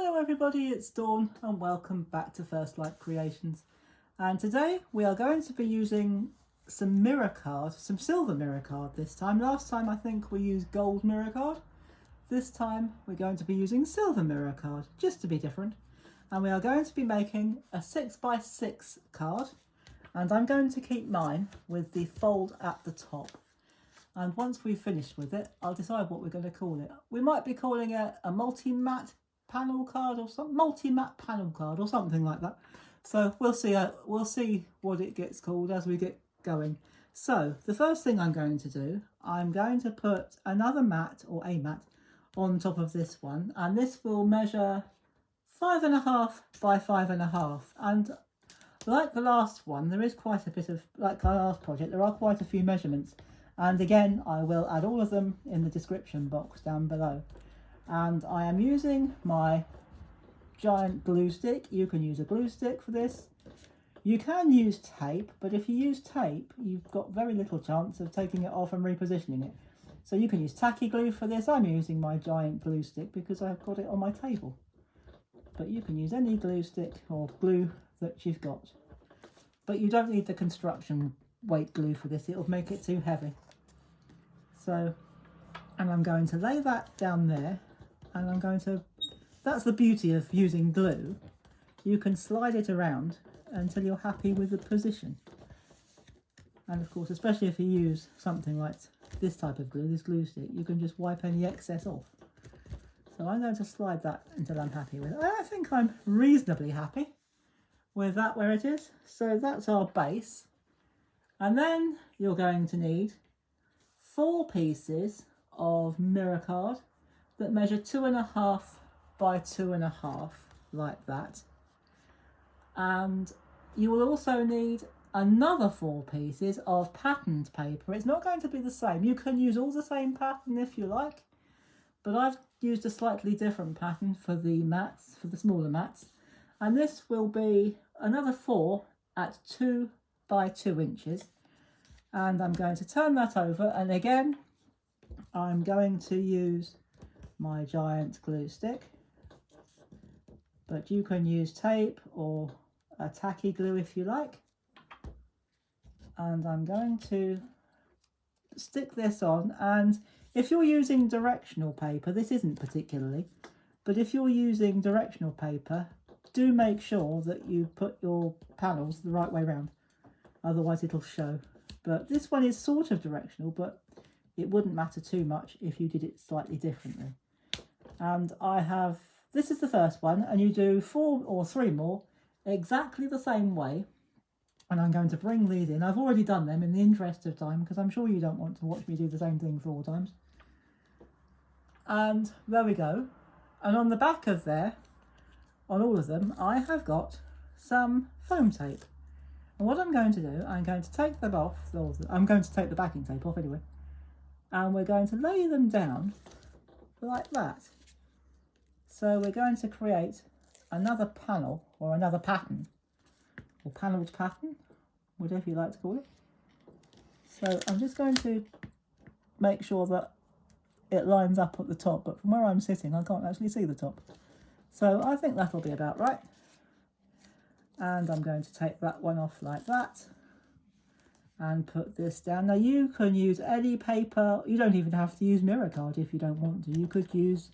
Hello everybody, it's Dawn and welcome back to First Light Creations. And today we are going to be using some mirror card, some silver mirror card this time. Last time I think we used gold mirror card. This time we're going to be using silver mirror card, just to be different. And we are going to be making a 6x6 card. And I'm going to keep mine with the fold at the top. And once we've finished with it, I'll decide what we're going to call it. We might be calling it a multi-matte panel card or something, multi-matte panel card or something like that. So we'll see what it gets called as we get going. So the first thing I'm going to do, I'm going to put another mat or a mat on top of this one, and this will measure 5.5 by 5.5. And like the last one, there is quite a bit of, like our last project, there are quite a few measurements. And again, I will add all of them in the description box down below. And I am using my giant glue stick. You can use a glue stick for this. You can use tape, but if you use tape, you've got very little chance of taking it off and repositioning it. So you can use tacky glue for this. I'm using my giant glue stick because I've got it on my table. But you can use any glue stick or glue that you've got. But you don't need the construction weight glue for this. It'll make it too heavy. So, and I'm going to lay that down there. And I'm going to, that's the beauty of using glue. You can slide it around until you're happy with the position. And of course, especially if you use something like this type of glue, this glue stick, you can just wipe any excess off. So I'm going to slide that until I'm happy with it. I think I'm reasonably happy with that where it is. So that's our base. And then you're going to need 4 pieces of mirror card that measure 2.5 by 2.5, like that. And you will also need another 4 pieces of patterned paper. It's not going to be the same. You can use all the same pattern if you like, but I've used a slightly different pattern for the mats, for the smaller mats. And this will be another 4 at 2 by 2 inches. And I'm going to turn that over, and again, I'm going to use my giant glue stick, but you can use tape or a tacky glue if you like. And I'm going to stick this on, and if you're using directional paper, this isn't particularly, but if you're using directional paper, do make sure that you put your panels the right way round, otherwise it'll show. But this one is sort of directional, but it wouldn't matter too much if you did it slightly differently. And I have, this is the first one, and you do 4 or 3 more exactly the same way. And I'm going to bring these in. I've already done them in the interest of time, because I'm sure you don't want to watch me do the same thing 4 times. And there we go. And on the back of there, on all of them, I have got some foam tape. And what I'm going to do, I'm going to take them off, I'm going to take the backing tape off anyway, and we're going to lay them down like that. So we're going to create another panel, or another pattern, or panelled pattern, whatever you like to call it. So I'm just going to make sure that it lines up at the top, but from where I'm sitting I can't actually see the top. So I think that'll be about right. And I'm going to take that one off like that and put this down. Now you can use any paper, you don't even have to use mirror card if you don't want to. You could use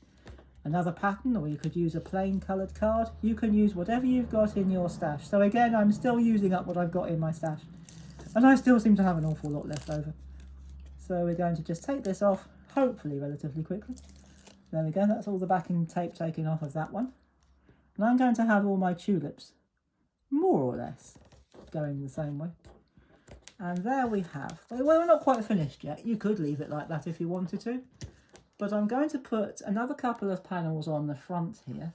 another pattern, or you could use a plain coloured card. You can use whatever you've got in your stash. So again, I'm still using up what I've got in my stash, and I still seem to have an awful lot left over. So we're going to just take this off, hopefully relatively quickly. There we go, that's all the backing tape taken off of that one. And I'm going to have all my tulips, more or less, going the same way. And there we have, well, we're not quite finished yet. You could leave it like that if you wanted to, but I'm going to put another couple of panels on the front here,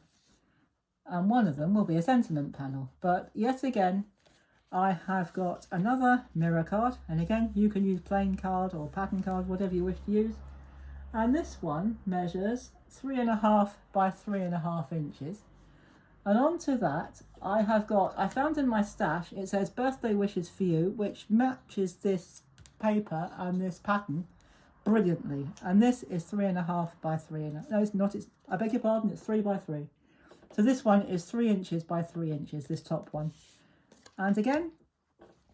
and one of them will be a sentiment panel. But yet again, I have got another mirror card, and again, you can use plain card or pattern card, whatever you wish to use. And this one measures 3.5 by 3.5 inches. And onto that, I found in my stash, it says birthday wishes for you, which matches this paper and this pattern brilliantly. And this is 3.5 by 3.5. No, it's not. I beg your pardon, it's 3 by 3. So this one is 3 inches by 3 inches, this top one. And again,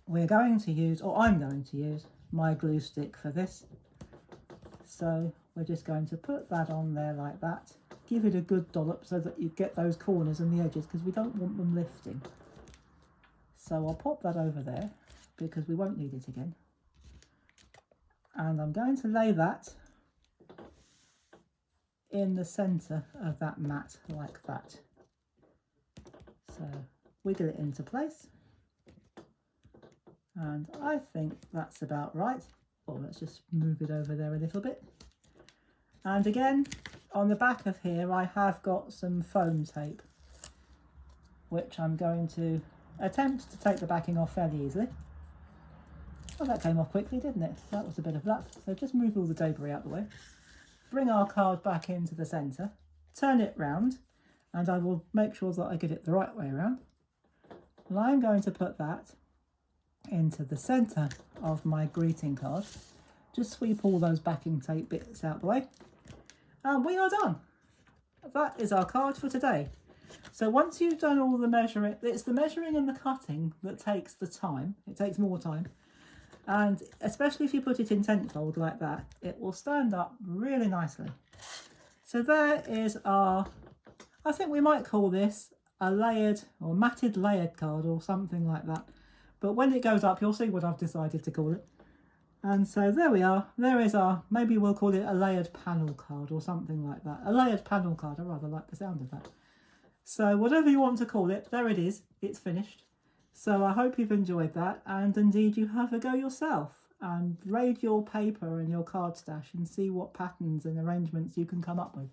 we're going to use, or I'm going to use, my glue stick for this. So we're just going to put that on there like that. Give it a good dollop so that you get those corners and the edges, because we don't want them lifting. So I'll pop that over there because we won't need it again. And I'm going to lay that in the centre of that mat like that. So wiggle it into place. And I think that's about right. Or let's just move it over there a little bit. And again, on the back of here, I have got some foam tape, which I'm going to attempt to take the backing off fairly easily. Oh, that came off quickly, didn't it? That was a bit of luck. So just move all the debris out the way. Bring our card back into the centre, turn it round, and I will make sure that I get it the right way around. And I'm going to put that into the centre of my greeting card. Just sweep all those backing tape bits out the way. And we are done. That is our card for today. So once you've done all the measuring, it's the measuring and the cutting that takes the time. It takes more time. And especially if you put it in tent fold like that, it will stand up really nicely. So there is our, I think we might call this a layered or matted layered card or something like that. But when it goes up, you'll see what I've decided to call it. And so there we are. There is our, maybe we'll call it a layered panel card or something like that. A layered panel card. I rather like the sound of that. So whatever you want to call it, there it is. It's finished. So I hope you've enjoyed that, and indeed you have a go yourself and raid your paper and your card stash and see what patterns and arrangements you can come up with.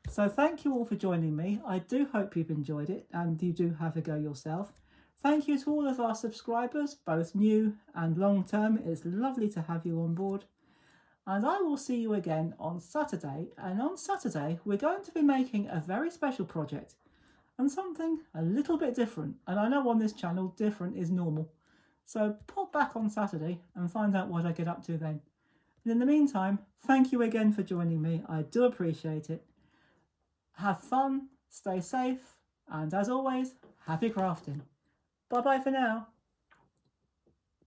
So thank you all for joining me. I do hope you've enjoyed it and you do have a go yourself. Thank you to all of our subscribers, both new and long term. It's lovely to have you on board. And I will see you again on Saturday. And on Saturday, we're going to be making a very special project and something a little bit different. And I know on this channel, different is normal. So pop back on Saturday and find out what I get up to then. And in the meantime, thank you again for joining me. I do appreciate it. Have fun, stay safe, and as always, happy crafting. Bye bye for now.